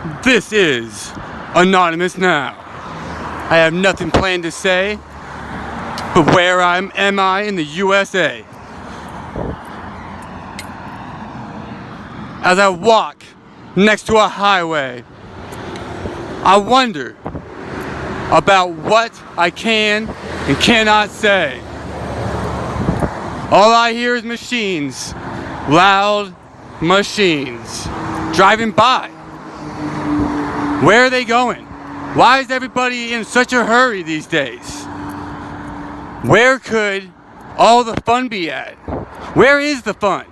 This is Anonymous Now. I have nothing planned to say, but where am I in the USA? As I walk next to a highway, I wonder about what I can and cannot say. All I hear is machines, loud machines, driving by. Where are they going? Why is everybody in such a hurry these days? Where could all the fun be at? Where is the fun?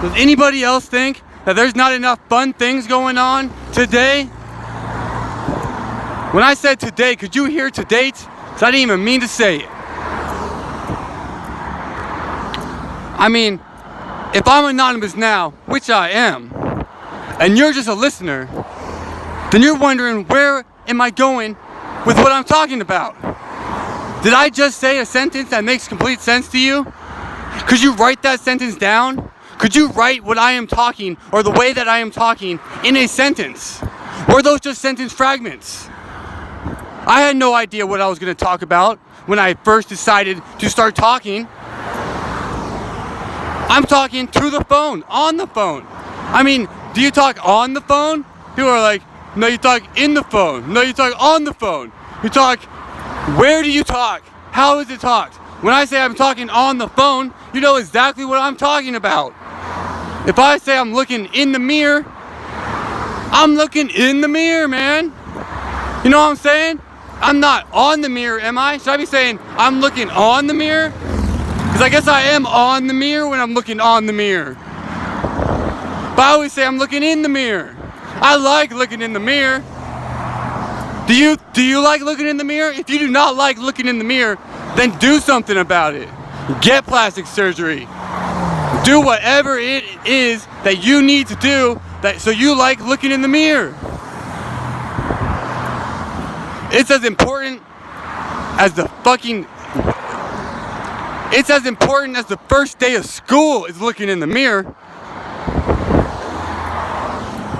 Does anybody else think that there's not enough fun things going on today? When I said today, could you hear to date? Because I didn't even mean to say it. I mean, if I'm anonymous now, which I am, and you're just a listener, then you're wondering, where am I going with what I'm talking about? Did I just say a sentence that makes complete sense to you? Could you write that sentence down? Could you write what I am talking, or the way that I am talking, in a sentence? Or are those just sentence fragments? I had no idea what I was going to talk about when I first decided to start talking. I'm talking to the phone, on the phone. I mean, do you talk on the phone? People are like, no, you talk in the phone. No, you talk on the phone. You talk, where do you talk? How is it talked? When I say I'm talking on the phone, you know exactly what I'm talking about. If I say I'm looking in the mirror, I'm looking in the mirror, man. You know what I'm saying? I'm not on the mirror, am I? Should I be saying I'm looking on the mirror? Because I guess I am on the mirror when I'm looking on the mirror. But I always say I'm looking in the mirror. I like looking in the mirror. Do you like looking in the mirror? If you do not like looking in the mirror, then do something about it. Get plastic surgery. Do whatever it is that you need to do so you like looking in the mirror. It's as important as the first day of school is looking in the mirror.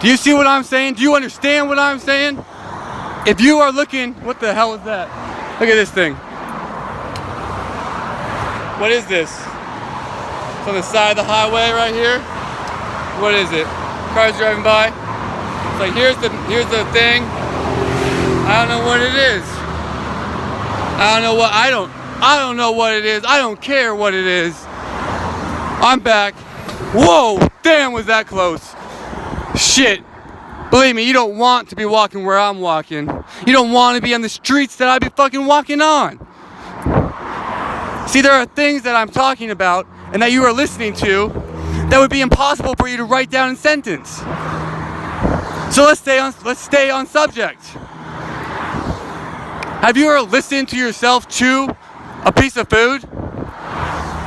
Do you see what I'm saying? Do you understand what I'm saying? If you are looking, what the hell is that? Look at this thing. What is this? It's on the side of the highway right here. What is it? Cars driving by. It's like here's the thing. I don't know what it is. I don't know what it is. I don't care what it is. I'm back. Whoa, damn, was that close. Shit. Believe me, you don't want to be walking where I'm walking. You don't want to be on the streets that I be fucking walking on. See, there are things that I'm talking about and that you are listening to that would be impossible for you to write down in sentence. So let's stay on subject. Have you ever listened to yourself chew a piece of food?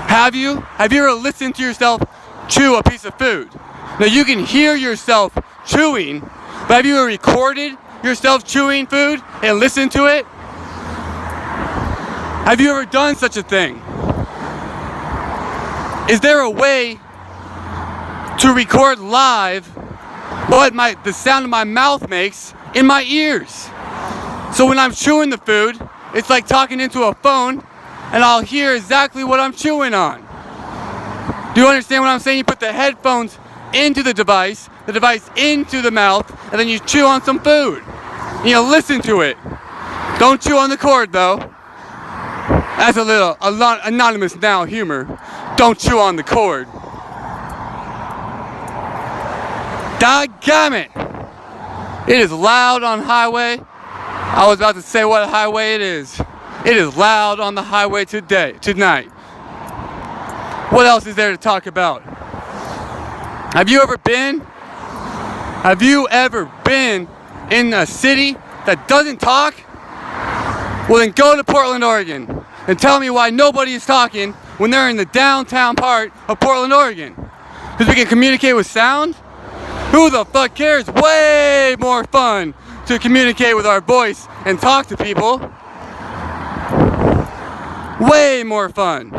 Have you? Have you ever listened to yourself chew a piece of food? Now you can hear yourself chewing, but have you ever recorded yourself chewing food and listened to it? Have you ever done such a thing? Is there a way to record live what the sound of my mouth makes in my ears? So when I'm chewing the food, it's like talking into a phone, and I'll hear exactly what I'm chewing on. Do you understand what I'm saying? You put the headphones into the device into the mouth, and then you chew on some food. And you listen to it. Don't chew on the cord, though. That's a little anonymous now humor. Don't chew on the cord. Doggone it! It is loud on highway. I was about to say what highway it is. It is loud on the highway tonight. What else is there to talk about? Have you ever been in a city that doesn't talk? Well, then go to Portland, Oregon, and tell me why nobody is talking when they're in the downtown part of Portland, Oregon. Because we can communicate with sound? Who the fuck cares? Way more fun to communicate with our voice and talk to people. Way more fun.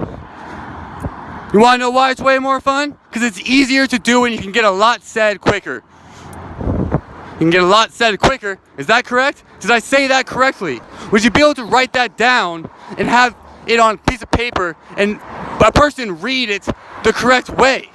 You want to know why it's way more fun? Because it's easier to do and you can get a lot said quicker. You can get a lot said quicker. Is that correct? Did I say that correctly? Would you be able to write that down and have it on a piece of paper and a person read it the correct way?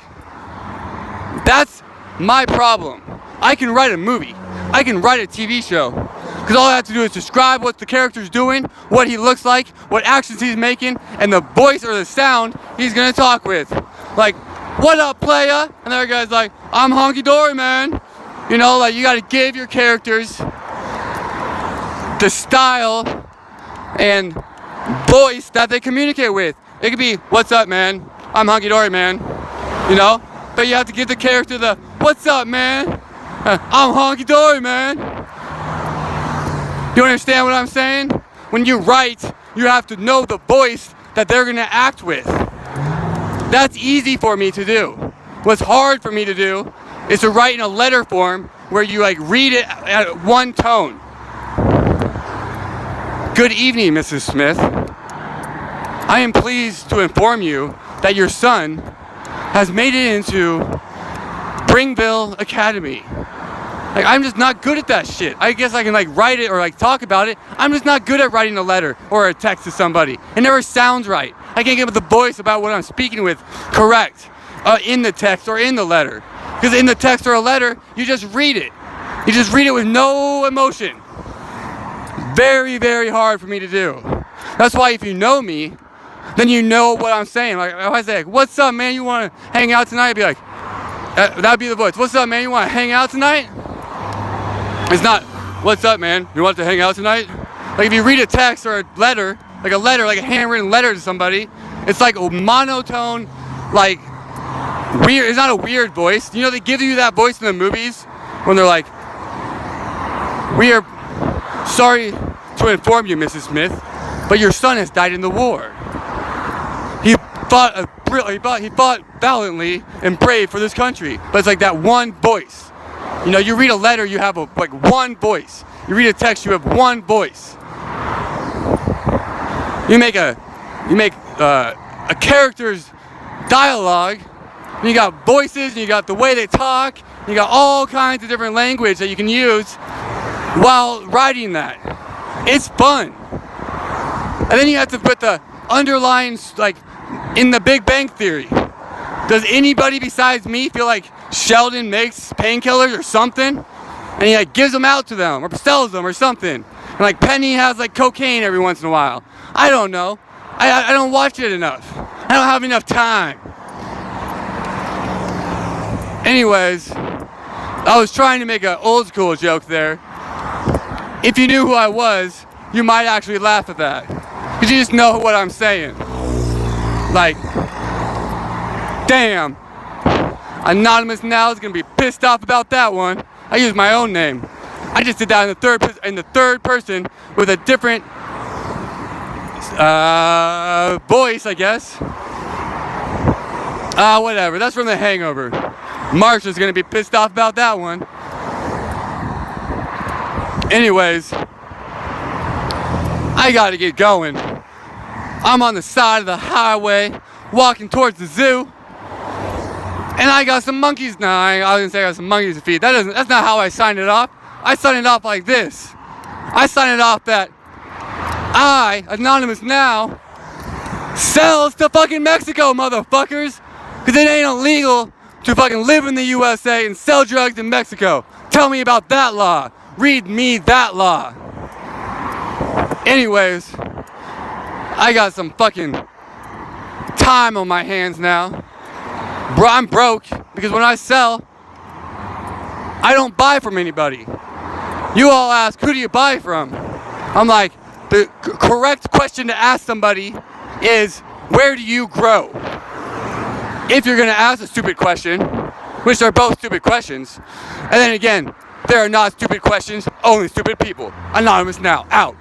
That's my problem. I can write a movie. I can write a TV show. Because all I have to do is describe what the character's doing, what he looks like, what actions he's making, and the voice or the sound he's gonna talk with. Like, what up, playa? And the other guy's like, I'm honky dory, man. You know, like, you gotta give your characters the style and voice that they communicate with. It could be, what's up, man? I'm honky dory, man. You know? But you have to give the character the, what's up, man? I'm honky dory, man. You understand what I'm saying? When you write, you have to know the voice that they're gonna act with. That's easy for me to do. What's hard for me to do is to write in a letter form where you like read it at one tone. Good evening, Mrs. Smith. I am pleased to inform you that your son has made it into Springville Academy. Like, I'm just not good at that shit. I guess I can like write it or like talk about it. I'm just not good at writing a letter or a text to somebody. It never sounds right. I can't get the voice about what I'm speaking with correct in the text or in the letter. Because in the text or a letter, you just read it. You just read it with no emotion. Very, very hard for me to do. That's why if you know me, then you know what I'm saying. Like, if I say, like, what's up, man? You want to hang out tonight? I'd be like, that'd be the voice. What's up, man? You want to hang out tonight? It's not, what's up, man? You want to hang out tonight? Like, if you read a text or a letter, like a handwritten letter to somebody, it's like a monotone, like, weird. It's not a weird voice. You know, they give you that voice in the movies when they're like, we are sorry to inform you, Mrs. Smith, but your son has died in the war. He fought valiantly and brave for this country. But it's like that one voice. You know, you read a letter, you have like one voice. You read a text, you have one voice. You make a character's dialogue. And you got voices, and you got the way they talk. And you got all kinds of different language that you can use while writing that. It's fun. And then you have to put the underlines, like, in the Big Bang Theory. Does anybody besides me feel like Sheldon makes painkillers or something? And he like gives them out to them or sells them or something. And like Penny has like cocaine every once in a while. I don't know. I don't watch it enough. I don't have enough time. Anyways, I was trying to make an old school joke there. If you knew who I was, you might actually laugh at that. Because you just know what I'm saying. Like, damn. Anonymous now is going to be pissed off about that one. I used my own name. I just did that in the third person with a different voice, I guess. Whatever. That's from The Hangover. Marsha's going to be pissed off about that one. Anyways, I got to get going. I'm on the side of the highway, walking towards the zoo. And I got some monkeys. No, I was gonna say I got some monkeys to feed. That's not how I signed it off. I signed it off like this. I signed it off that I, Anonymous Now, sells to fucking Mexico, motherfuckers. Cause it ain't illegal to fucking live in the USA and sell drugs in Mexico. Tell me about that law. Read me that law. Anyways, I got some fucking time on my hands now. Bro, I'm broke because when I sell, I don't buy from anybody. You all ask, who do you buy from? I'm like, the correct question to ask somebody is, where do you grow? If you're gonna ask a stupid question, which are both stupid questions, and then again, there are not stupid questions, only stupid people. Anonymous Now, out.